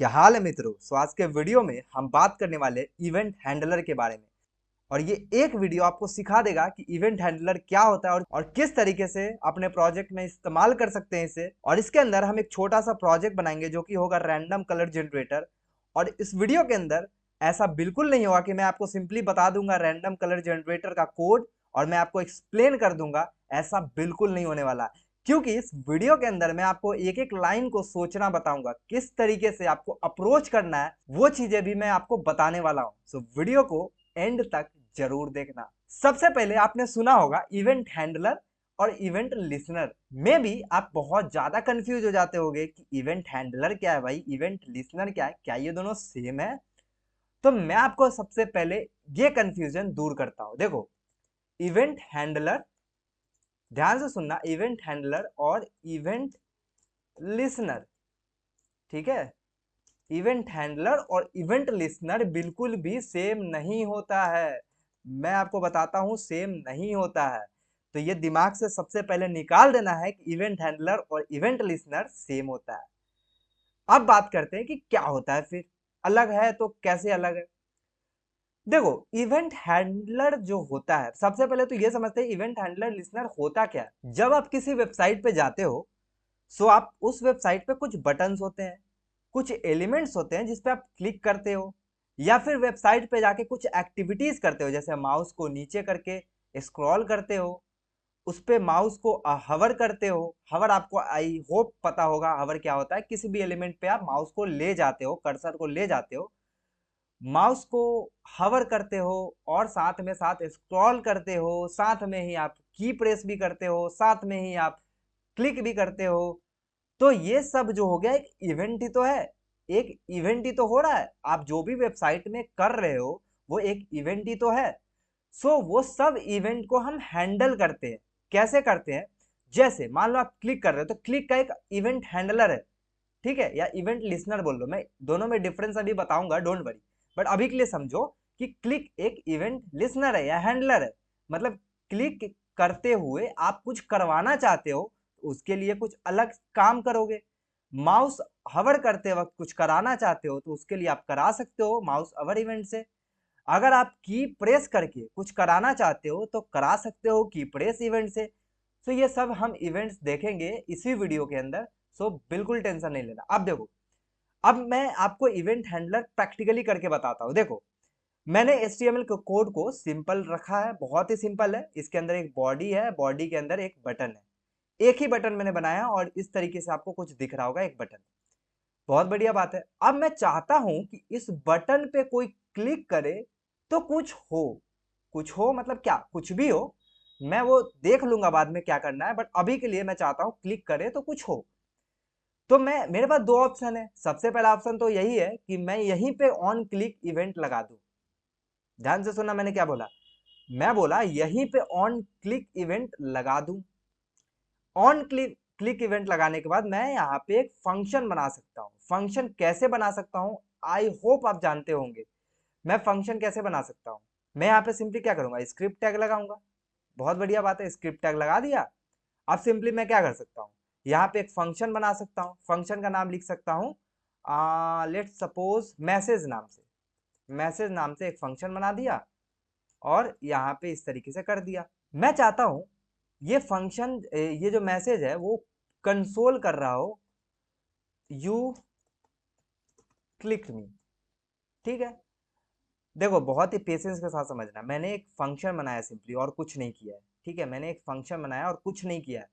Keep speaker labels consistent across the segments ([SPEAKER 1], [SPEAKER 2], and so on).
[SPEAKER 1] क्या हाल है मित्रों। आज के वीडियो में हम बात करने वाले इवेंट हैंडलर के बारे में। और ये एक वीडियो आपको सिखा देगा कि इवेंट हैंडलर क्या होता है और किस तरीके से अपने प्रोजेक्ट में इस्तेमाल कर सकते हैं इसे। और इसके अंदर हम एक छोटा सा प्रोजेक्ट बनाएंगे जो कि होगा रैंडम कलर जनरेटर। और इस वीडियो के अंदर ऐसा बिल्कुल नहीं होगा कि मैं आपको सिंपली बता दूंगा रैंडम कलर जनरेटर का कोड और मैं आपको एक्सप्लेन कर दूंगा। ऐसा बिल्कुल नहीं होने वाला, क्योंकि इस वीडियो के अंदर मैं आपको एक एक लाइन को सोचना बताऊंगा, किस तरीके से आपको अप्रोच करना है वो चीजें भी मैं आपको बताने वाला हूं। सो वीडियो को एंड तक जरूर देखना। सबसे पहले आपने सुना होगा इवेंट हैंडलर और इवेंट लिसनर में भी आप बहुत ज्यादा कंफ्यूज हो जाते होंगे कि इवेंट हैंडलर क्या है भाई, इवेंट लिसनर क्या है, क्या ये दोनों सेम है। तो मैं आपको सबसे पहले ये कंफ्यूजन दूर करता हूं। देखो, इवेंट हैंडलर, ध्यान से सुनना, इवेंट हैंडलर और इवेंट लिसनर, ठीक है, इवेंट हैंडलर और इवेंट लिसनर बिल्कुल भी सेम नहीं होता है। मैं आपको बताता हूं सेम नहीं होता है। तो ये दिमाग से सबसे पहले निकाल देना है कि इवेंट हैंडलर और इवेंट लिसनर सेम होता है। अब बात करते हैं कि क्या होता है फिर, अलग है तो कैसे अलग है। देखो, इवेंट हैंडलर जो होता है, सबसे पहले तो ये समझते हैं इवेंट हैंडलर लिसनर होता क्या है। जब आप किसी वेबसाइट पे जाते हो, सो आप उस वेबसाइट पे कुछ बटन्स होते हैं, कुछ एलिमेंट्स होते हैं जिस पे आप क्लिक करते हो, या फिर वेबसाइट पे जाके कुछ एक्टिविटीज करते हो, जैसे माउस को नीचे करके स्क्रॉल करते हो, उस पे माउस को हवर करते हो। हवर आपको आई होप पता होगा, हवर क्या होता है। किसी भी एलिमेंट पे आप माउस को ले जाते हो, कर्सर को ले जाते हो, माउस को हवर करते हो और साथ में साथ स्क्रॉल करते हो, साथ में ही आप की प्रेस भी करते हो, साथ में ही आप क्लिक भी करते हो। तो ये सब जो हो गया एक इवेंट ही तो है, एक इवेंट ही तो हो रहा है। आप जो भी वेबसाइट में कर रहे हो वो एक इवेंट ही तो है। सो वो सब इवेंट को हम हैंडल करते हैं। कैसे करते हैं, जैसे मान लो आप क्लिक कर रहे हो तो क्लिक का एक इवेंट हैंडलर है, ठीक है, या इवेंट लिसनर बोल लो। मैं दोनों में डिफरेंस अभी बताऊंगा, डोंट वरी। बट अभी के लिए समझो कि क्लिक एक इवेंट लिसनर है या हैंडलर है। मतलब क्लिक करते हुए आप कुछ करवाना चाहते हो, उसके लिए कुछ अलग काम करोगे। माउस हवर करते वक्त कुछ कराना चाहते हो तो उसके लिए आप करा सकते हो माउस हवर इवेंट से। अगर आप की प्रेस करके कुछ कराना चाहते हो तो करा सकते हो की प्रेस इवेंट से। तो ये सब हम इवेंट्स देखेंगे इसी वीडियो के अंदर। सो बिल्कुल टेंशन नहीं लेना। अब देखो, अब मैं आपको इवेंट हैंडलर प्रैक्टिकली करके बताता हूँ। देखो, मैंने HTML के कोड को सिंपल रखा है, बहुत ही सिंपल है। इसके अंदर एक बॉडी है, बॉडी के अंदर एक बटन है, एक ही बटन मैंने बनाया और इस तरीके से आपको कुछ दिख रहा होगा, एक बटन। बहुत बढ़िया बात है। अब मैं चाहता हूं कि इस बटन पे कोई क्लिक करे तो कुछ हो। कुछ हो मतलब क्या, कुछ भी हो, मैं वो देख लूंगा बाद में क्या करना है, बट अभी के लिए मैं चाहता हूं क्लिक करे तो कुछ हो। तो मैं, मेरे पास दो ऑप्शन है। सबसे पहला ऑप्शन तो यही है कि मैं यहीं पे ऑन क्लिक इवेंट लगा दूं। ध्यान से सुनना, मैंने क्या बोला। मैं बोला यहीं पे ऑन क्लिक इवेंट लगा दूं। ऑन क्लिक क्लिक इवेंट लगाने के बाद मैं यहाँ पे एक फंक्शन बना सकता हूँ। फंक्शन कैसे बना सकता हूँ, आई होप आप जानते होंगे। मैं फंक्शन कैसे बना सकता हूँ, मैं यहाँ पे सिंपली क्या करूंगा, स्क्रिप्ट टैग लगाऊंगा। बहुत बढ़िया बात है, स्क्रिप्ट टैग लगा दिया। अब सिंपली मैं क्या कर सकता हूँ, यहाँ पे एक फंक्शन बना सकता हूँ। फंक्शन का नाम लिख सकता हूँ, लेट्स सपोज मैसेज नाम से। मैसेज नाम से एक फंक्शन बना दिया और यहाँ पे इस तरीके से कर दिया। मैं चाहता हूँ ये फंक्शन, ये जो मैसेज है वो कंसोल कर रहा हो, यू क्लिक मी, ठीक है। देखो, बहुत ही पेशेंस के साथ समझना, मैंने एक फंक्शन बनाया सिंपली और कुछ नहीं किया है, ठीक है। मैंने एक फंक्शन बनाया और कुछ नहीं किया है।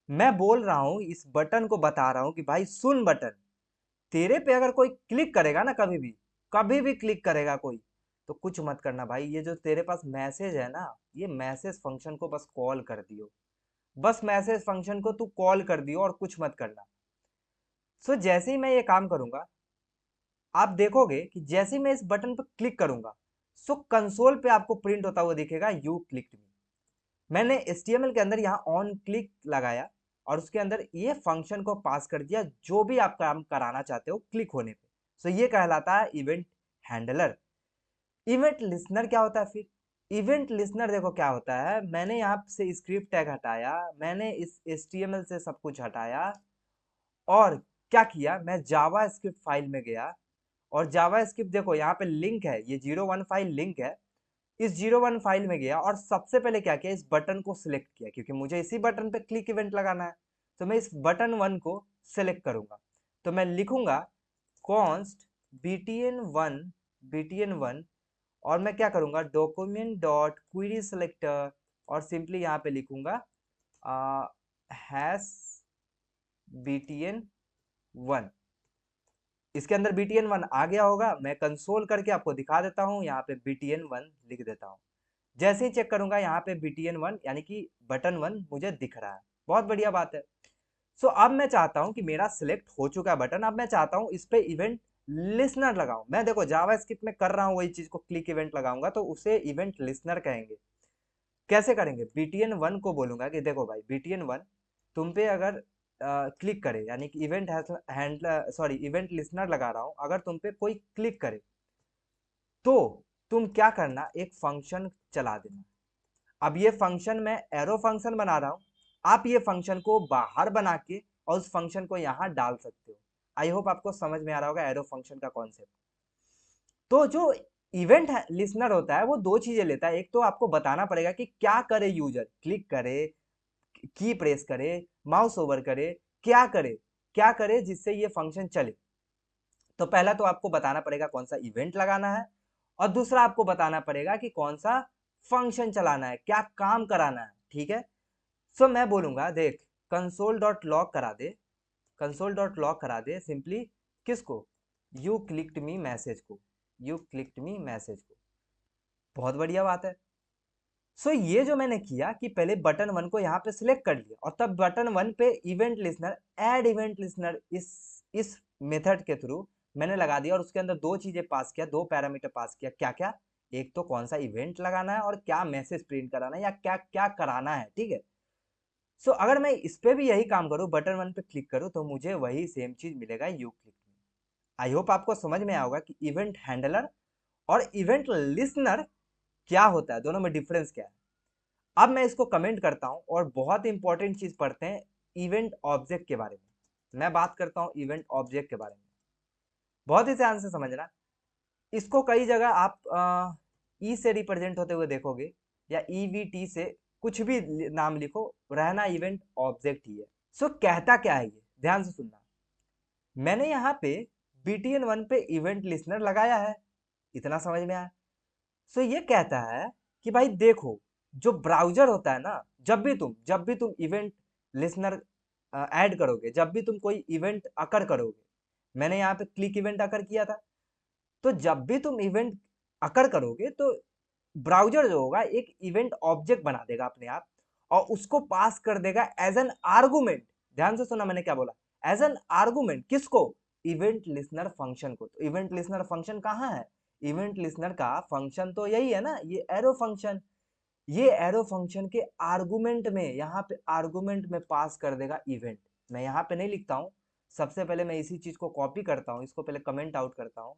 [SPEAKER 1] मैं बोल रहा हूँ, इस बटन को बता रहा हूँ कि भाई सुन बटन, तेरे पे अगर कोई क्लिक करेगा ना, कभी भी क्लिक करेगा कोई, तो कुछ मत करना भाई। ये जो तेरे पास मैसेज है ना, ये मैसेज फंक्शन को बस कॉल कर दियो। बस मैसेज फंक्शन को तू कॉल कर दियो और कुछ मत करना। सो जैसे ही मैं ये काम करूंगा, आप देखोगे कि जैसे ही मैं इस बटन पर क्लिक करूंगा, सो कंसोल पे आपको प्रिंट होता हुआ दिखेगा, यू क्लिक्ड मी। मैंने HTML के अंदर यहाँ ऑन क्लिक लगाया और उसके अंदर ये फंक्शन को पास कर दिया, जो भी आप काम कराना चाहते हो क्लिक होने पे। सो ये कहलाता है इवेंट हैंडलर। इवेंट लिसनर क्या होता है फिर, इवेंट लिसनर देखो क्या होता है। मैंने यहाँ से स्क्रिप्ट टैग हटाया, मैंने इस HTML से सब कुछ हटाया और क्या किया, मैं जावा स्क्रिप्ट फाइल में गया और जावा स्क्रिप्ट देखो यहाँ पे लिंक है, ये 01 फाइल लिंक है। इस 01 फाइल में गया और सबसे पहले क्या किया, इस बटन को सिलेक्ट किया क्योंकि मुझे इसी बटन पे क्लिक इवेंट लगाना है। तो मैं इस बटन 1 को सिलेक्ट करूंगा। तो मैं लिखूंगा कॉन्स्ट btn1 और मैं क्या करूंगा डॉक्यूमेंट डॉट क्वेरी सिलेक्टर और सिंपली यहाँ पे लिखूंगा हैश btn1। इसके अंदर btn1 आ गया होगा, मैं कंसोल करके आपको दिखा देता हूँ, यहाँ पे btn1 लिख देता हूँ। जैसे ही चेक करूंगा यहाँ पे btn1 यानी कि बटन 1 मुझे दिख रहा है, बहुत बढ़िया बात है। सो अब मैं चाहता हूँ कि मेरा सिलेक्ट हो चुका है बटन, अब मैं चाहता हूँ इस पे इवेंट लिसनर लगाऊं। मैं देखो जावा स्क्रिप्ट में कर रहा हूँ वही चीज को, क्लिक इवेंट लगाऊंगा तो उसे इवेंट लिसनर कहेंगे। कैसे करेंगे, btn1 को बोलूंगा कि देखो भाई btn1 तुम पे अगर क्लिक करे, यानी कि event handler sorry event listener लगा रहा हूँ, अगर तुम पे कोई क्लिक करे तो तुम क्या करना, एक फंक्शन चला देना। अब ये फंक्शन मैं एरो फंक्शन बना रहा हूँ, आप ये फंक्शन को बाहर बना के और उस फंक्शन को यहाँ डाल सकते हो। आई होप आपको समझ में आ रहा होगा एरो फंक्शन का कॉन्सेप्ट। तो जो इवेंट लिसनर होता है वो दो चीजें लेता है, एक तो आपको बताना पड़ेगा कि क्या करे यूजर, क्लिक करे, की प्रेस करे, माउस ओवर करे, क्या करे जिससे ये फंक्शन चले। तो पहला तो आपको बताना पड़ेगा कौन सा इवेंट लगाना है और दूसरा आपको बताना पड़ेगा कि कौन सा फंक्शन चलाना है, क्या काम कराना है, ठीक है। सो मैं बोलूंगा देख कंसोल डॉट लॉग करा दे, कंसोल डॉट लॉग करा दे सिंपली किसको, यू क्लिक्ड मी मैसेज को, यू क्लिक्ड मी मैसेज को। बहुत बढ़िया बात है। सो ये जो मैंने किया कि पहले बटन 1 को यहाँ पे सिलेक्ट कर लिया और तब बटन 1 पे event listener, add event listener इस मेथड के थ्रू मैंने लगा दिया और उसके अंदर दो चीजें पास किया, दो पैरामीटर पास किया। क्या क्या, एक तो कौन सा इवेंट लगाना है और क्या मैसेज प्रिंट कराना है या क्या क्या कराना है, ठीक है। सो अगर मैं इस पे भी यही काम करूं, बटन 1 पे क्लिक करूं तो मुझे वही सेम चीज मिलेगा यू क्लिक में। आई होप आपको समझ में आया होगा कि इवेंट हैंडलर और इवेंट लिसनर क्या होता है, दोनों में डिफरेंस क्या है। अब मैं इसको कमेंट करता हूं और बहुत इंपॉर्टेंट चीज पढ़ते हैं इवेंट ऑब्जेक्ट के बारे में। मैं बात करता हूं इवेंट ऑब्जेक्ट के बारे में, बहुत ही ध्यान से समझना। इसको कई जगह आप ई से रिप्रेजेंट होते हुए देखोगे या ईवीटी से, कुछ भी नाम लिखो, रहना इवेंट ऑब्जेक्ट ही है। सो कहता क्या है ये, ध्यान से सुनना। मैंने यहाँ पे btn1 पे इवेंट लिसनर लगाया है, इतना समझ में आया। सो ये कहता है कि भाई देखो, जो ब्राउजर होता है ना, जब भी तुम इवेंट लिसनर ऐड करोगे, जब भी तुम कोई इवेंट अकर करोगे, मैंने यहाँ पे क्लिक इवेंट अकर किया था, तो जब भी तुम इवेंट अकर करोगे तो ब्राउजर जो होगा एक इवेंट ऑब्जेक्ट बना देगा अपने आप और उसको पास कर देगा एज एन आर्गुमेंट। ध्यान से सुना मैंने क्या बोला, एज एन आर्गुमेंट किसको, इवेंट लिसनर फंक्शन को। तो इवेंट लिसनर फंक्शन कहाँ है, इवेंट लिसनर का फंक्शन तो यही है ना, ये एरो फंक्शन। ये एरो फंक्शन के आर्गुमेंट में, यहाँ पे आर्गुमेंट में पास कर देगा इवेंट। मैं यहाँ पे नहीं लिखता हूँ, सबसे पहले मैं इसी चीज को कॉपी करता हूँ, इसको पहले कमेंट आउट करता हूँ,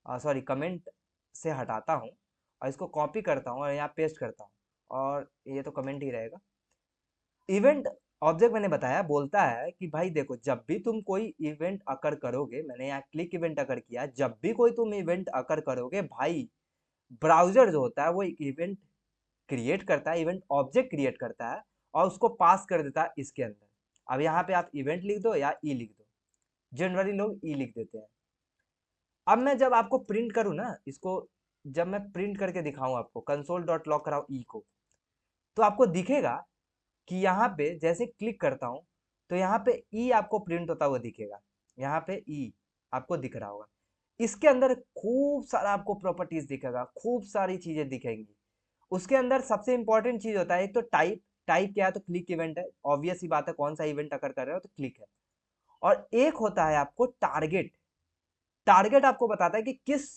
[SPEAKER 1] सॉरी कमेंट से हटाता हूँ और इसको कॉपी करता हूँ और यहाँ पेस्ट करता हूँ और ये तो कमेंट ही रहेगा। इवेंट ऑब्जेक्ट मैंने बताया, बोलता है कि भाई देखो जब भी तुम कोई इवेंट अकर करोगे, मैंने यहाँ क्लिक इवेंट अकर किया, जब भी कोई तुम इवेंट अकर करोगे भाई, ब्राउजर जो होता है वो एक इवेंट क्रिएट करता है, इवेंट ऑब्जेक्ट क्रिएट करता है और उसको पास कर देता है इसके अंदर। अब यहाँ पे आप इवेंट लिख दो या ई लिख दो, जनरली लोग ई लिख देते हैं। अब मैं जब आपको प्रिंट करूँ ना इसको, जब मैं प्रिंट करके दिखाऊं आपको, कंसोल डॉट लॉग कराऊं ई को, तो आपको दिखेगा कि यहाँ पे जैसे क्लिक करता हूँ तो यहाँ पे ई आपको प्रिंट होता हुआ दिखेगा, यहाँ पे ई आपको दिख रहा होगा। इसके अंदर खूब सारा आपको प्रॉपर्टीज दिखेगा, खूब सारी चीजें दिखेंगी। उसके अंदर सबसे इंपॉर्टेंट चीज होता है एक तो टाइप, टाइप क्या है तो क्लिक इवेंट है, ऑब्वियस ही बात है, कौन सा इवेंट अकर कर रहे हो तो क्लिक है। और एक होता है आपको टारगेट, टारगेट आपको बताता है कि किस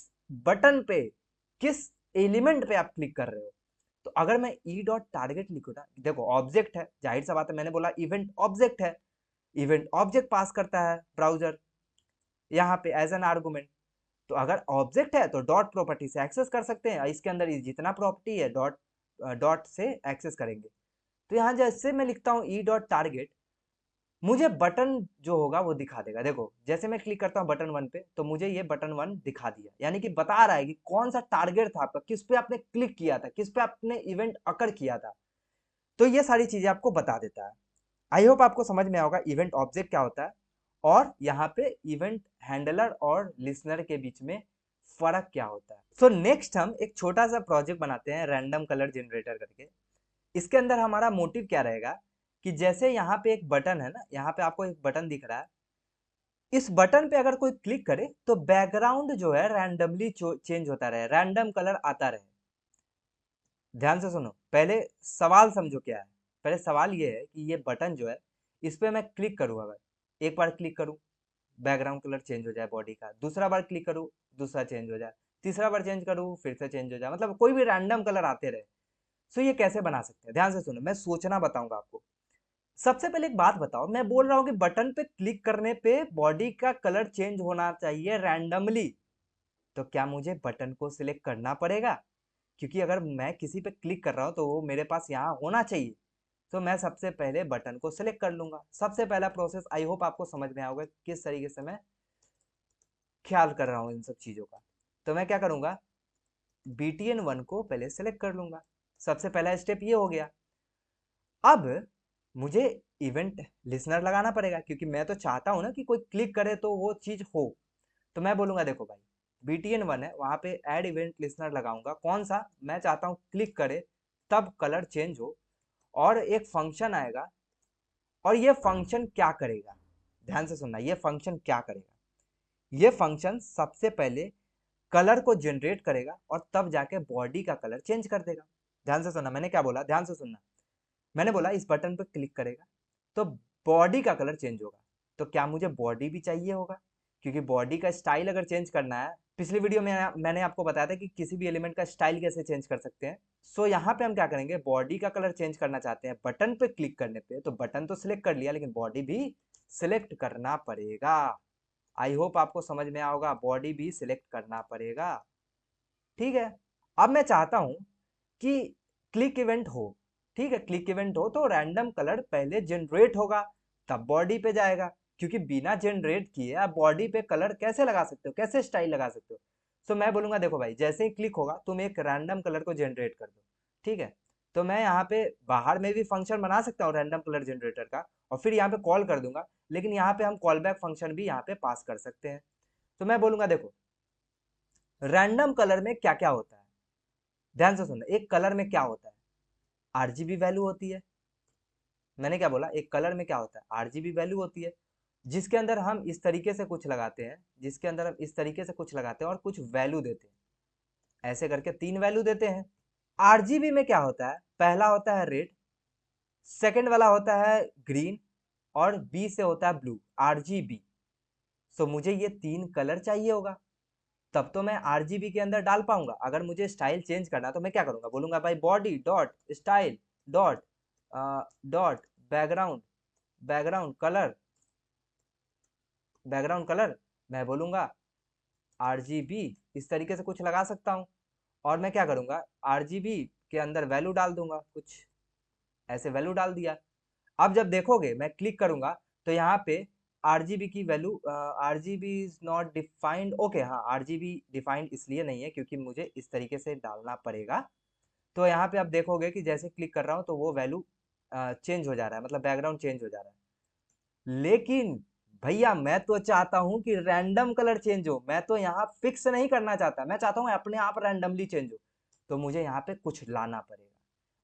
[SPEAKER 1] बटन पे, किस एलिमेंट पे आप क्लिक कर रहे हो। तो अगर मैं ई डॉट टारगेट लिखूँ ना, देखो ऑब्जेक्ट है, जाहिर सा बात है, मैंने बोला इवेंट ऑब्जेक्ट है, इवेंट ऑब्जेक्ट पास करता है ब्राउजर यहाँ पे एज एन आर्गुमेंट। तो अगर ऑब्जेक्ट है तो डॉट प्रॉपर्टी से एक्सेस कर सकते हैं, इसके अंदर जितना प्रॉपर्टी है डॉट डॉट से एक्सेस करेंगे। तो यहाँ जैसे मैं लिखता हूँ ई डॉट टारगेट, मुझे बटन जो होगा वो दिखा देगा। देखो जैसे मैं क्लिक करता हूँ बटन 1 पे तो मुझे ये बटन 1 दिखा दिया, यानी कि बता रहा है कि कौन सा टारगेट था आपका, किस पे आपने क्लिक किया था, किस पे आपने इवेंट अकर किया था। तो ये सारी चीजें आपको बता देता है। आई होप आपको समझ में होगा इवेंट ऑब्जेक्ट क्या होता है और यहाँ पे इवेंट हैंडलर और लिसनर के बीच में फर्क क्या होता है। सो नेक्स्ट हम एक छोटा सा प्रोजेक्ट बनाते हैं रैंडम कलर जनरेटर करके। इसके अंदर हमारा मोटिव क्या रहेगा कि जैसे यहाँ पे एक बटन है ना, यहाँ पे आपको एक बटन दिख रहा है, इस बटन पे अगर कोई क्लिक करे तो बैकग्राउंड जो है रैंडमली चेंज होता रहे, रैंडम कलर आता रहे। ध्यान से सुनो, पहले सवाल समझो क्या है। पहले सवाल ये है कि ये बटन जो है इस पे मैं क्लिक करूँ, अगर एक बार क्लिक करूँ बैकग्राउंड कलर चेंज हो जाए बॉडी का, दूसरा बार क्लिक करूँ दूसरा चेंज हो जाए, तीसरा बार चेंज करूँ फिर से चेंज हो जाए, मतलब कोई भी रैंडम कलर आते रहे। सो ये कैसे बना सकते हैं, ध्यान से सुनो, मैं सोचना बताऊंगा आपको। सबसे पहले एक बात बताओ, मैं बोल रहा हूँ कि बटन पे क्लिक करने पे बॉडी का कलर चेंज होना चाहिए रैंडमली, तो क्या मुझे बटन को सिलेक्ट करना पड़ेगा? क्योंकि अगर मैं किसी पे क्लिक कर रहा हूँ तो वो मेरे पास यहाँ होना चाहिए। तो मैं सबसे पहले बटन को सिलेक्ट कर लूंगा। सबसे पहला प्रोसेस आई होप आपको समझ में आएगा किस तरीके से मैं ख्याल कर रहा हूँ इन सब चीजों का। तो मैं क्या करूंगा, BTN1 को पहले सेलेक्ट कर लूंगा। सबसे पहला स्टेप ये हो गया। अब मुझे इवेंट लिसनर लगाना पड़ेगा, क्योंकि मैं तो चाहता हूं ना कि कोई क्लिक करे तो वो चीज हो। तो मैं बोलूंगा देखो भाई, BTN1 है वहां पे ऐड इवेंट लिसनर लगाऊंगा। कौन सा? मैं चाहता हूं क्लिक करे तब कलर चेंज हो, और एक फंक्शन आएगा। और ये फंक्शन क्या करेगा, ध्यान से सुनना, ये फंक्शन क्या करेगा। ये फंक्शन सबसे पहले कलर को जनरेट करेगा और तब जाके बॉडी का कलर चेंज कर देगा। ध्यान से सुनना, मैंने क्या बोला, ध्यान से सुनना। मैंने बोला इस बटन पर क्लिक करेगा तो बॉडी का कलर चेंज होगा। तो क्या मुझे बॉडी भी चाहिए होगा? क्योंकि बॉडी का स्टाइल अगर चेंज करना है, पिछली वीडियो में मैंने आपको बताया था कि किसी भी एलिमेंट का स्टाइल कैसे चेंज कर सकते हैं। सो यहाँ पे हम क्या करेंगे, बॉडी का कलर चेंज करना चाहते हैं बटन पे क्लिक करने पे, तो बटन तो सिलेक्ट कर लिया लेकिन बॉडी भी सिलेक्ट करना पड़ेगा। आई होप आपको समझ में आओगा, बॉडी भी सिलेक्ट करना पड़ेगा। ठीक है। अब मैं चाहता हूं कि क्लिक इवेंट हो। ठीक है, क्लिक इवेंट हो तो रैंडम कलर पहले जनरेट होगा तब बॉडी पे जाएगा, क्योंकि बिना जनरेट किए आप बॉडी पे कलर कैसे लगा सकते हो, कैसे स्टाइल लगा सकते हो। सो मैं बोलूंगा देखो भाई, जैसे ही क्लिक होगा तुम एक रैंडम कलर को जनरेट कर दो। ठीक है, तो मैं यहाँ पे बाहर में भी फंक्शन बना सकता हूँ रैंडम कलर जनरेटर का, और फिर यहाँ पे कॉल कर दूंगा। लेकिन यहाँ पे हम कॉल बैक फंक्शन भी यहाँ पे पास कर सकते हैं। तो मैं बोलूंगा देखो, रैंडम कलर में क्या क्या होता है, ध्यान से सुनना। एक कलर में क्या होता है, RGB वैल्यू होती है। मैंने क्या बोला, एक कलर में क्या होता है, RGB वैल्यू होती है, जिसके अंदर हम इस तरीके से कुछ लगाते हैं, जिसके अंदर हम इस तरीके से कुछ लगाते हैं और कुछ वैल्यू देते हैं। ऐसे करके 3 वैल्यू देते हैं। RGB में क्या होता है, पहला होता है रेड, सेकंड वाला होता है ग्रीन, और बी से होता है ब्लू, RGB। सो मुझे ये 3 कलर चाहिए होगा, तब तो मैं RGB के अंदर डाल पाऊंगा। अगर मुझे स्टाइल चेंज करना तो मैं क्या करूंगा, बोलूंगा भाई body dot style dot dot background, background colour, background colour, मैं बोलूंगा RGB। इस तरीके से कुछ लगा सकता हूँ। और मैं क्या करूंगा, RGB के अंदर वैल्यू डाल दूंगा कुछ, ऐसे वैल्यू डाल दिया। अब जब देखोगे मैं क्लिक करूंगा तो यहाँ पे RGB की value, RGB is not defined. Okay, हाँ RGB डिफाइंड इसलिए नहीं है क्योंकि मुझे इस तरीके से डालना पड़ेगा। तो यहाँ पे आप देखोगे कि जैसे क्लिक कर रहा हूँ तो वो वैल्यू चेंज हो जा रहा है, मतलब बैकग्राउंड चेंज हो जा रहा है। लेकिन भैया मैं तो चाहता हूँ कि रैंडम कलर चेंज हो, मैं तो यहाँ फिक्स नहीं करना चाहता, मैं चाहता हूँ अपने आप रैंडमली चेंज हो। तो मुझे यहाँ पे कुछ लाना पड़ेगा,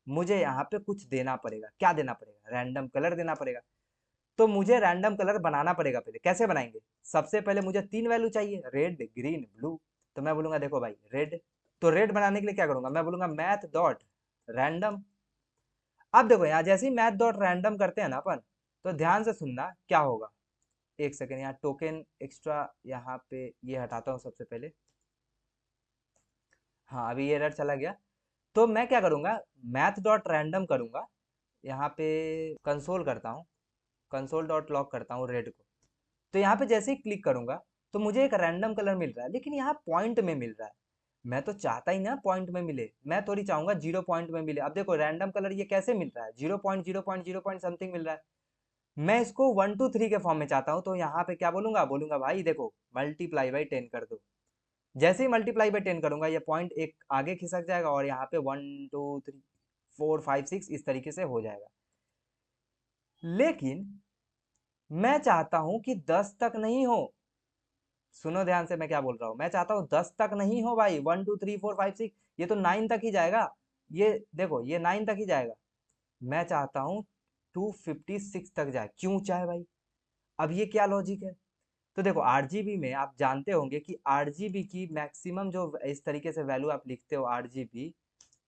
[SPEAKER 1] मुझे यहाँ पे कुछ देना पड़ेगा। क्या देना पड़ेगा, रैंडम कलर देना पड़ेगा। तो मुझे रैंडम कलर बनाना पड़ेगा। पहले कैसे बनाएंगे, सबसे पहले मुझे 3 वैल्यू चाहिए, रेड ग्रीन ब्लू। तो मैं बोलूंगा देखो भाई रेड, तो रेड बनाने के लिए क्या करूंगा, मैं बोलूंगा मैथ डॉट रैंडम। अब देखो यहाँ जैसे ही मैथ डॉट रैंडम करते हैं ना अपन, तो ध्यान से सुनना क्या होगा। एक सेकेंड, यहाँ टोकन एक्स्ट्रा यहाँ पे ये हटाता हूँ सबसे पहले। हाँ अभी ये एरर चला गया। तो मैं क्या करूंगा, मैथ डॉट रैंडम करूंगा, यहाँ पे कंसोल करता हूँ, कंसोल डॉट लॉक करता हूँ रेड को। तो यहाँ पे जैसे ही क्लिक करूंगा तो मुझे एक रैंडम कलर मिल रहा है, लेकिन यहाँ पॉइंट में मिल रहा है। मैं तो चाहता ही ना पॉइंट में मिले, मैं थोड़ी चाहूंगा 0 पॉइंट में मिले। अब देखो रैंडम कलर ये कैसे मिल रहा है, 0 पॉइंट 0 पॉइंट 0 पॉइंट समथिंग मिल रहा है। मैं इसको 1 2 3 के फॉर्म में चाहता हूँ, तो यहाँ पे क्या बोलूंगा, बोलूंगा भाई देखो मल्टीप्लाई बाई 10 कर दो। जैसे ही मल्टीप्लाई बाई 10 करूंगा ये पॉइंट एक आगे खिसक जाएगा और यहाँ पे 1 2 3 4 5 6 इस तरीके से हो जाएगा। लेकिन मैं चाहता हूं कि 10 तक नहीं हो। सुनो ध्यान से मैं क्या बोल रहा हूँ, मैं चाहता हूँ 10 तक नहीं हो भाई, 1 2 3 4 5 6, ये तो 9 तक ही जाएगा। ये देखो ये 9 तक ही जाएगा। मैं चाहता हूँ 256 तक जाए, क्यों चाहे भाई। अब ये क्या लॉजिक है। तो देखो आरजीबी में आप जानते होंगे कि आरजीबी की मैक्सिमम जो इस तरीके से वैल्यू आप लिखते हो आरजीबी,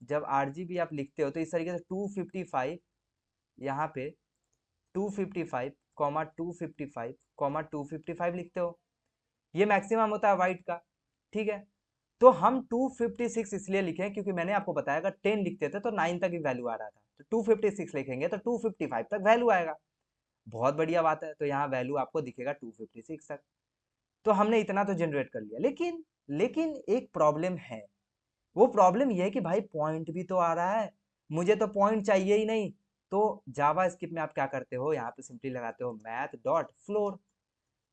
[SPEAKER 1] जब आरजीबी आप लिखते हो तो इस तरीके से 255, यहाँ पे 255 कॉमा 255 कॉमा 255 लिखते हो। ये मैक्सिमम होता है वाइट का, ठीक है। तो हम 256 इसलिए लिखे क्योंकि मैंने आपको बताया अगर 10 लिखते थे तो 9 तक ही वैल्यू आ रहा था, तो 256 लिखेंगे तो 255 तक वैल्यू आएगा। बहुत बढ़िया बात है, तो यहाँ वैल्यू आपको दिखेगा 256 तक। तो हमने इतना तो जनरेट कर लिया, लेकिन एक प्रॉब्लम है। वो प्रॉब्लम ये है कि भाई पॉइंट भी तो आ रहा है, मुझे तो पॉइंट चाहिए ही नहीं। तो जावा स्क्रिप्ट में आप क्या करते हो, यहाँ पे सिंपली लगाते हो मैथ डॉट फ्लोर।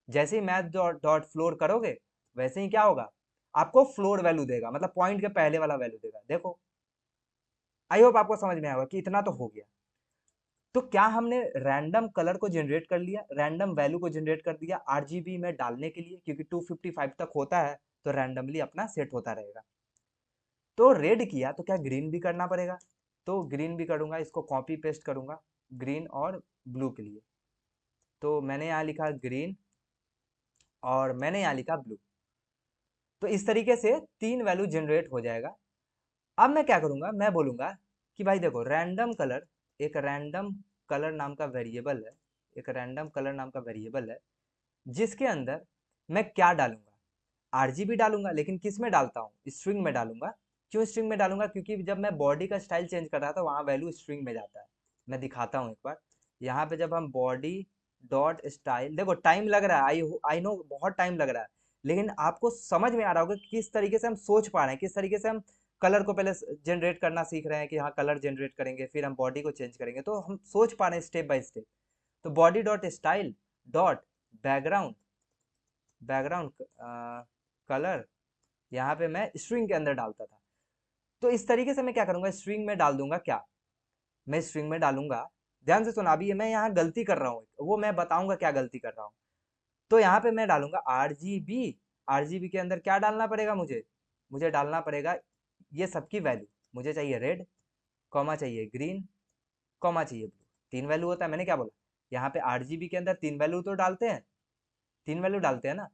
[SPEAKER 1] जैसे ही मैथ डॉट डॉट फ्लोर करोगे वैसे ही क्या होगा, आपको फ्लोर वैल्यू देगा, मतलब पॉइंट के पहले वाला वैल्यू देगा। देखो आई होप आपको समझ में आएगा कि इतना तो हो गया। तो क्या हमने रैंडम कलर को जनरेट कर लिया, रैंडम वैल्यू को जनरेट कर दिया आरजीबी में डालने के लिए, क्योंकि 255 तक होता है तो रैंडमली अपना सेट होता रहेगा। तो रेड किया तो क्या ग्रीन भी करना पड़ेगा, तो ग्रीन भी करूंगा, इसको कॉपी पेस्ट करूंगा ग्रीन और ब्लू के लिए। तो मैंने यहाँ लिखा ग्रीन और मैंने यहाँ लिखा ब्लू। तो इस तरीके से 3 वैल्यू जनरेट हो जाएगा। अब मैं क्या करूंगा, मैं बोलूंगा कि भाई देखो रैंडम कलर, एक रैंडम कलर नाम का वेरिएबल है, एक रैंडम कलर नाम का वेरिएबल है, जिसके अंदर मैं क्या डालूंगा, आरजीबी डालूंगा। लेकिन किस में डालता हूँ, स्ट्रिंग में डालूंगा। क्यों स्ट्रिंग में डालूंगा, क्योंकि जब मैं बॉडी का स्टाइल चेंज कर रहा था वहां वैल्यू स्ट्रिंग में जाता है। मैं दिखाता हूँ एक बार। यहाँ पे जब हम बॉडी डॉट स्टाइल, देखो टाइम लग रहा है, आई नो बहुत टाइम लग रहा है, लेकिन आपको समझ में आ रहा होगा कि किस तरीके से हम सोच पा रहे हैं, किस तरीके से हम कलर को पहले जनरेट करना सीख रहे हैं कि हाँ कलर जनरेट करेंगे फिर हम बॉडी को चेंज करेंगे, तो हम सोच पा रहे हैं स्टेप बाय स्टेप। तो body dot style dot background, background colour, यहाँ पे मैं स्ट्रिंग के अंदर डालता था। तो इस तरीके से मैं क्या करूंगा, स्ट्रिंग में डाल दूंगा क्या, मैं स्ट्रिंग में डालूंगा। ध्यान से सुना, अभी मैं यहाँ गलती कर रहा हूँ, वो मैं बताऊंगा क्या गलती कर रहा हूँ। तो यहाँ पे मैं डालूंगा आरजीबी। आरजीबी के अंदर क्या डालना पड़ेगा मुझे, मुझे डालना पड़ेगा ये सबकी वैल्यू। मुझे चाहिए रेड, कॉमा चाहिए ग्रीन, कॉमा चाहिए ब्लू। 3 वैल्यू होता है, मैंने क्या बोला, यहाँ पे आरजीबी के अंदर 3 वैल्यू तो डालते हैं, 3 वैल्यू डालते हैं ना।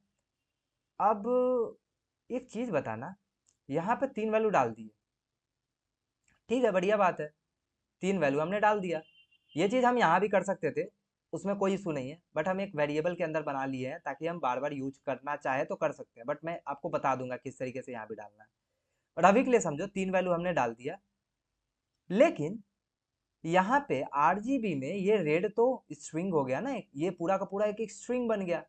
[SPEAKER 1] अब एक चीज बताना, यहाँ पे 3 वैल्यू डाल दिए, ठीक है बढ़िया बात है, 3 वैल्यू हमने डाल दिया। ये चीज हम यहाँ भी कर सकते थे, उसमें कोई इशू नहीं है, बट हम एक वेरिएबल के अंदर बना लिए हैं ताकि हम बार बार यूज करना चाहे तो कर सकते हैं, बट मैं आपको बता दूंगा किस तरीके से यहाँ भी डालना है। बट अभी के लिए समझो 3 वैल्यू हमने डाल दिया। लेकिन यहाँ पे आरजीबी में ये रेड तो स्ट्रिंग हो गया ना, ये पूरा का पूरा एक स्ट्रिंग बन गया।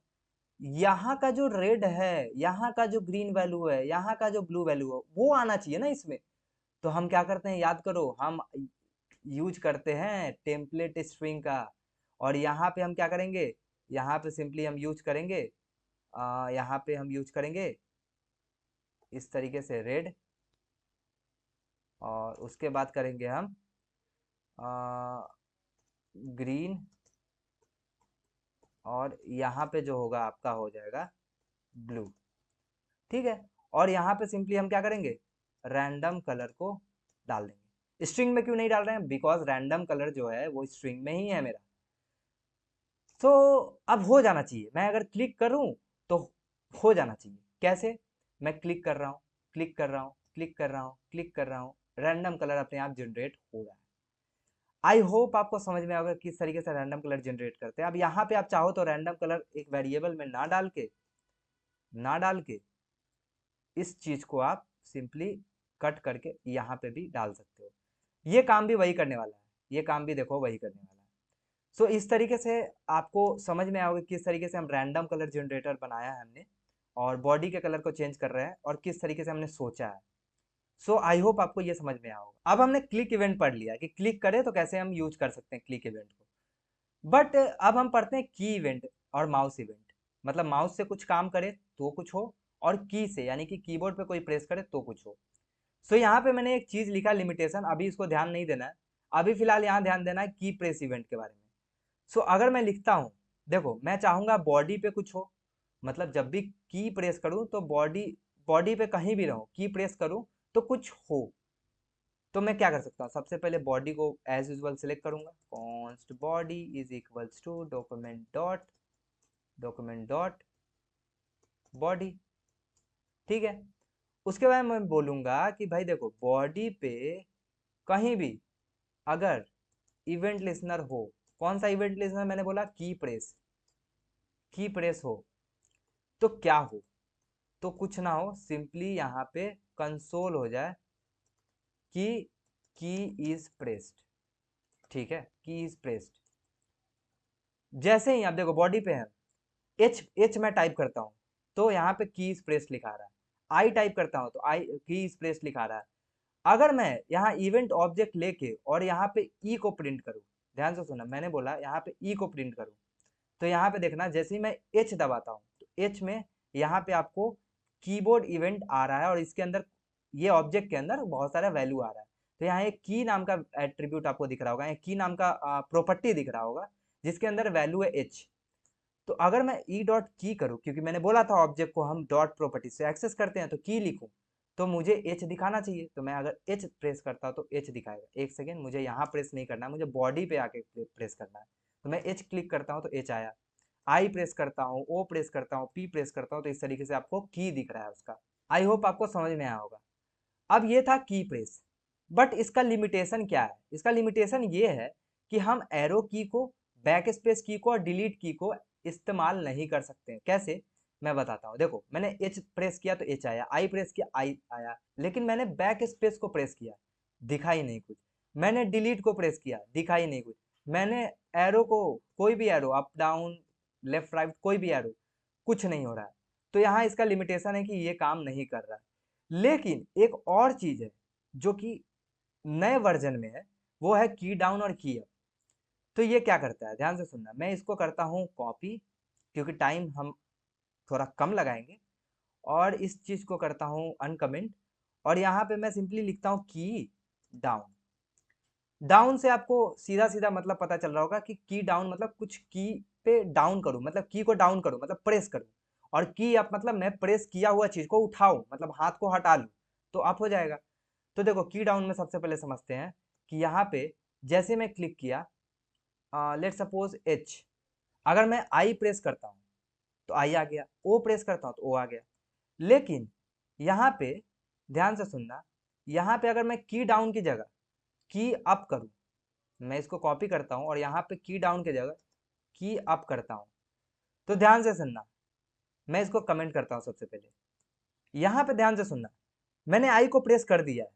[SPEAKER 1] यहाँ का जो रेड है, यहाँ का जो ग्रीन वैल्यू है, यहाँ का जो ब्लू वैल्यू है, वो आना चाहिए ना इसमें। तो हम क्या करते हैं, याद करो, हम यूज करते हैं टेम्पलेट स्ट्रिंग का। और यहाँ पे हम क्या करेंगे, यहाँ पे सिंपली हम यूज करेंगे, यहाँ पे हम यूज करेंगे इस तरीके से रेड, और उसके बाद करेंगे हम ग्रीन, और यहाँ पे जो होगा आपका हो जाएगा ब्लू, ठीक है। और यहाँ पे सिंपली हम क्या करेंगे, रैंडम कलर को डाल देंगे। स्ट्रिंग में क्यों नहीं डाल रहे हैं, बिकॉज रैंडम कलर जो है वो स्ट्रिंग में ही है मेरा। तो अब हो जाना चाहिए, मैं अगर क्लिक करूं तो हो जाना चाहिए। कैसे, मैं क्लिक कर रहा हूँ, क्लिक कर रहा हूँ, क्लिक कर रहा हूँ, क्लिक कर रहा हूँ, रैंडम कलर अपने आप जनरेट हो रहा है। आई होप आपको समझ में आएगा किस तरीके से रैंडम कलर जनरेट करते हैं। अब यहाँ पे आप चाहो तो रैंडम कलर एक वेरिएबल में ना डाल के इस चीज को आप सिंपली कट करके यहाँ पे भी डाल सकते हो। ये काम भी वही करने वाला है, ये काम भी देखो वही करने वाला है। सो इस तरीके से आपको समझ में आओगे किस तरीके से हम रैंडम कलर जनरेटर बनाया है हमने, और बॉडी के कलर को चेंज कर रहे हैं, और किस तरीके से हमने सोचा है। सो आई होप आपको ये समझ में आया होगा। अब हमने क्लिक इवेंट पढ़ लिया कि क्लिक करें तो कैसे हम यूज कर सकते हैं क्लिक इवेंट को। बट अब हम पढ़ते हैं की इवेंट और माउस इवेंट। मतलब माउस से कुछ काम करे तो कुछ हो, और की से यानी कि कीबोर्ड पे कोई प्रेस करे तो कुछ हो। सो यहाँ पे मैंने एक चीज लिखा लिमिटेशन, अभी इसको ध्यान नहीं देना है। अभी फिलहाल यहाँ ध्यान देना है की प्रेस इवेंट के बारे में। सो अगर मैं लिखता हूँ, देखो मैं चाहूंगा बॉडी पे कुछ हो, मतलब जब भी की प्रेस करूँ तो बॉडी बॉडी पे कहीं भी रहूं, की प्रेस करूँ तो कुछ हो। तो मैं क्या कर सकता हूँ, सबसे पहले बॉडी को एज यूजल सिलेक्ट करूंगा, const body is equals to document dot body. ठीक है। उसके बाद मैं बोलूंगा कि भाई देखो बॉडी पे कहीं भी अगर इवेंट लिसनर हो, कौन सा इवेंट लिसनर मैंने बोला, की प्रेस हो तो क्या हो, तो कुछ ना हो, सिंपली यहाँ पे कंसोल हो जाए कि की इज प्रेस्ड। ठीक है, की इज प्रेस्ड। जैसे ही आप देखो बॉडी पे है, एच एच मैं टाइप करता हूँ तो यहाँ पे की इज प्रेस्ड लिखा रहा है, आई टाइप करता हूँ तो आई की इज प्रेस्ड लिखा रहा है। अगर मैं यहाँ इवेंट ऑब्जेक्ट लेके और यहाँ पे ई को प्रिंट करूँ, ध्यान से सुनना, मैंने बोला यहाँ पे ई को प्रिंट करूँ, तो यहाँ पे देखना जैसे ही मैं एच दबाता हूँ तो एच में यहाँ पे आपको कीबोर्ड इवेंट आ रहा है, और इसके अंदर ये ऑब्जेक्ट के अंदर बहुत सारा वैल्यू आ रहा है। तो यहाँ एक की नाम का एट्रीब्यूट आपको दिख रहा होगा, एक की नाम का प्रॉपर्टी दिख रहा होगा जिसके अंदर वैल्यू है एच। तो अगर मैं ई डॉट की करूँ, क्योंकि मैंने बोला था ऑब्जेक्ट को हम डॉट प्रॉपर्टी से एक्सेस करते हैं, तो की लिखूँ तो मुझे एच दिखाना चाहिए। तो मैं अगर एच प्रेस करता हूँ तो एच दिखाएगा। एक सेकेंड, मुझे यहाँ प्रेस नहीं करना है, मुझे बॉडी पे आके प्रेस करना है। तो मैं एच क्लिक करता हूँ तो एच आया, आई प्रेस करता हूँ, ओ प्रेस करता हूँ, पी प्रेस करता हूँ, तो इस तरीके से आपको की दिख रहा है उसका। आई होप आपको समझ में आया होगा। अब ये था की प्रेस, बट इसका लिमिटेशन क्या है, इसका लिमिटेशन ये है कि हम एरो की को, बैक स्पेस की को और डिलीट की को इस्तेमाल नहीं कर सकते हैं। कैसे, मैं बताता हूँ। देखो मैंने एच प्रेस किया तो एच आया, आई प्रेस किया आई आया, लेकिन मैंने बैक स्पेस को प्रेस किया, दिखा ही नहीं कुछ। मैंने डिलीट को प्रेस किया, दिखा ही नहीं कुछ। मैंने एरो को, कोई भी arrow up down left right कोई भी एरो, कुछ नहीं हो रहा है। तो यहाँ इसका लिमिटेशन है कि ये काम नहीं कर रहा है। लेकिन एक और चीज है जो कि नए वर्जन में है, वो है की डाउन और की अप। तो ये क्या करता है, ध्यान से सुनना, मैं इसको करता हूँ कॉपी, क्योंकि टाइम हम थोड़ा कम लगाएंगे, और इस चीज को करता हूँ अनकमेंट, और यहाँ पे मैं सिंपली लिखता हूँ की डाउन। डाउन से आपको सीधा सीधा मतलब पता चल रहा होगा कि की डाउन मतलब कुछ की पे डाउन करूं, मतलब की को डाउन करूं, मतलब प्रेस करूं। और की अप मतलब मैं प्रेस किया हुआ चीज को उठाऊं, मतलब हाथ को हटा लूं तो अप हो जाएगा। तो देखो की डाउन में सबसे पहले समझते हैं कि यहाँ पे जैसे मैं क्लिक किया, लेट सपोज एच, अगर मैं आई प्रेस करता हूँ तो आई आ गया, ओ प्रेस करता हूँ तो ओ आ गया। लेकिन यहाँ पे ध्यान से सुनना, यहाँ पे अगर मैं की डाउन की जगह की अप करूँ, मैं इसको कॉपी करता हूँ और यहाँ पे की डाउन की जगह की अप करता हूँ, तो ध्यान से सुनना, मैं इसको कमेंट करता हूँ सबसे पहले। यहाँ पे ध्यान से सुनना, मैंने आई को प्रेस कर दिया है,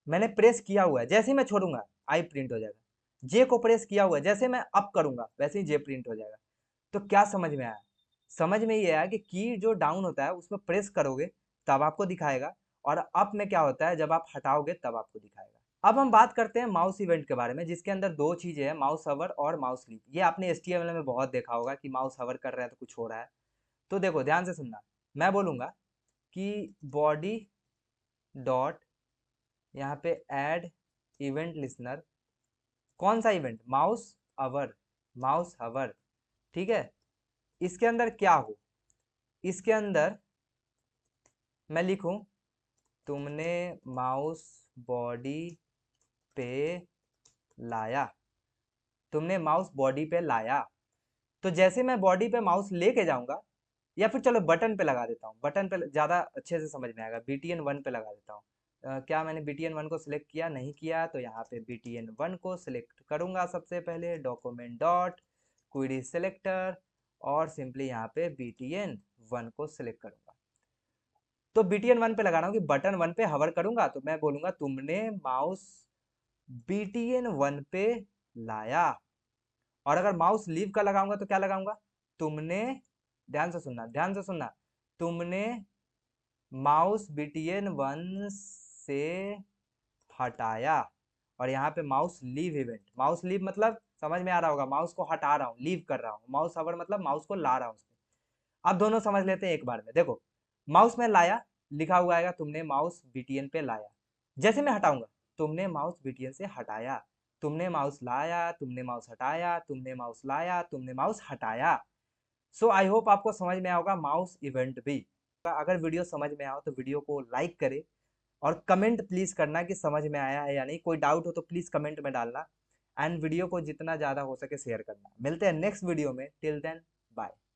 [SPEAKER 1] मैंने प्रेस किया हुआ है, जैसे ही मैं छोड़ूंगा आई प्रिंट हो जाएगा। जे को प्रेस किया हुआ है, जैसे मैं अप करूंगा वैसे ही जे प्रिंट हो जाएगा। तो क्या समझ में आया, समझ में ये आया कि की जो डाउन होता है उसमें प्रेस करोगे तब आपको दिखाएगा, और अप में क्या होता है, जब आप हटाओगे तब आपको दिखाएगा। अब हम बात करते हैं माउस इवेंट के बारे में, जिसके अंदर दो चीजें हैं, माउस हवर और माउस स्लीप। ये आपने HTML में बहुत देखा होगा कि माउस हवर कर रहा है तो कुछ हो रहा है। तो देखो ध्यान से सुनना, मैं बोलूंगा कि बॉडी डॉट यहाँ पे ऐड इवेंट लिसनर, कौन सा इवेंट, माउस हवर। ठीक है, इसके अंदर क्या हो, इसके अंदर मैं लिखूं तुमने माउस बॉडी पे लाया, तुमने माउस बॉडी पे लाया। तो जैसे मैं बॉडी पे माउस लेके जाऊंगा, या फिर चलो बटन पे लगा देता हूँ, बटन पे ज़्यादा अच्छे से समझ में आएगा, BTN1 पे लगा देता हूँ। क्या मैंने BTN1 को सिलेक्ट किया, नहीं किया, तो यहाँ पे BTN1 को सिलेक्ट करूंगा सबसे पहले, डॉक्यूमेंट डॉट क्वेरी सेलेक्टर, और सिंपली यहाँ पे BTN1 को सिलेक्ट करूंगा। तो BTN1 पे लगा रहा हूँ कि बटन 1 पे हवर करूंगा तो मैं बोलूंगा तुमने माउस BTN1 पे लाया। और अगर माउस लीव का लगाऊंगा तो क्या लगाऊंगा, तुमने, ध्यान से सुनना, तुमने माउस BTN1 से हटाया। और यहाँ पे mouse leave event, mouse leave मतलब समझ में आ रहा होगा, माउस को हटा रहा हूँ, लीव कर रहा हूँ, माउस हवर मतलब माउस को ला रहा हूँ उसमें। अब दोनों समझ लेते हैं एक बार में। देखो, माउस में लाया लिखा हुआ आएगा, तुमने माउस बीटीएन पे लाया। जैसे मैं हटाऊंगा, तुमने माउस बीटीएन से हटाया, तुमने माउस लाया, तुमने माउस हटाया, तुमने माउस लाया, तुमने माउस हटाया। सो आई होप आपको समझ में आएगा माउस इवेंट भी। अगर वीडियो समझ में आओ तो वीडियो को लाइक करें और कमेंट प्लीज करना कि समझ में आया है या नहीं। कोई डाउट हो तो प्लीज कमेंट में डालना एंड वीडियो को जितना ज्यादा हो सके शेयर करना। मिलते हैं नेक्स्ट वीडियो में, टिल देन बाय।